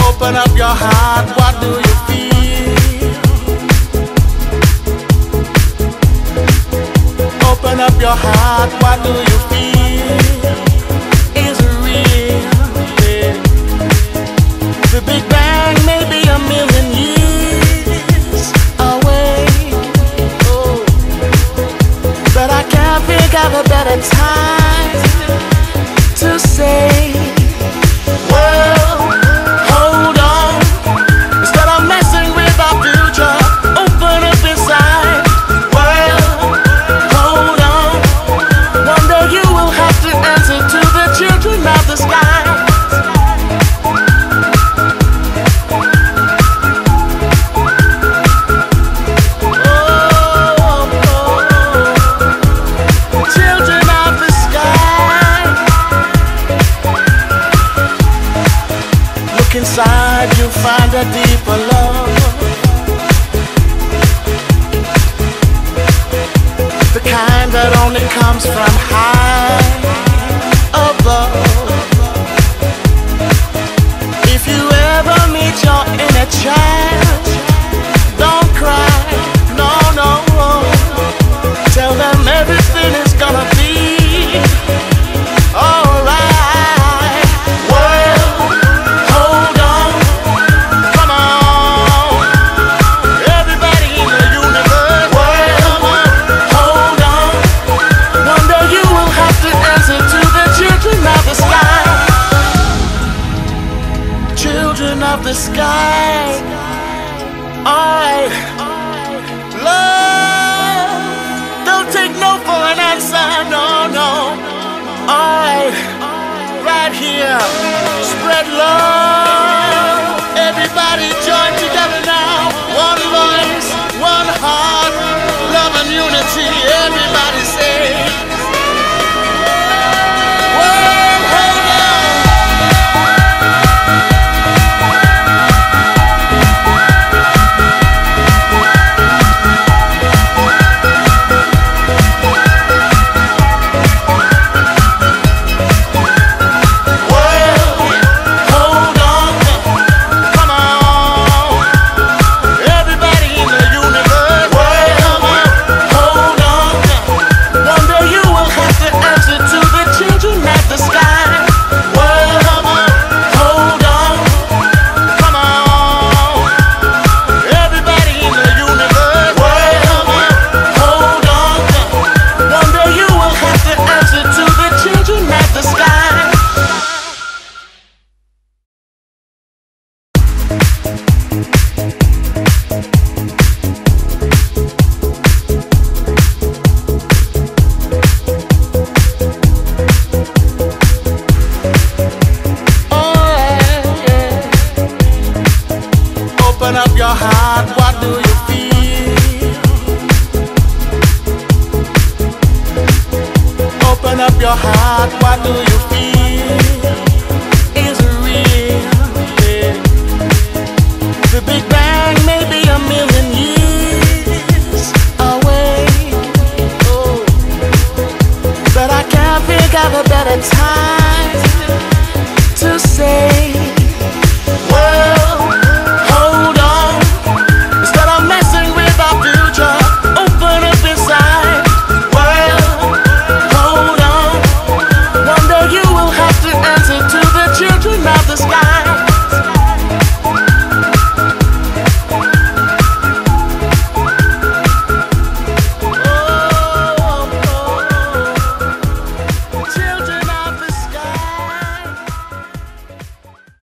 Open up your heart, what do you feel? Open up your heart, what do you feel? Is it real? Yeah. The Big Bang may be a million years away, oh, but I can't think of a better time to say, well, hold on. Instead of messing with our future, open up inside. Well, hold on. One day you will have to answer to the children of the sky. Children of the sky. Look inside, you'll find a deeper love, the kind that only comes from high above. If you ever meet your inner child, don't cry, no, no. Tell them everything is gonna be alright. Well, hold on, come on, everybody in the universe. Well, hold on, one day you will have to answer to the children of the sky. Children of the sky, alright. Love, don't take no for an answer, no, no. Alright, right here, spread love. Everybody join together now. One voice, one heart, love and unity. Everybody say, well, hold on. Open up your heart, what do you feel? Open up your heart, what do you feel? Is it real? Yeah. The Big Bang may be a million years away, oh, but I can't think of a better time to say, well, hold on. Instead of messing with our future, open up inside. Well, hold on. One day you will have to answer to the children of the sky.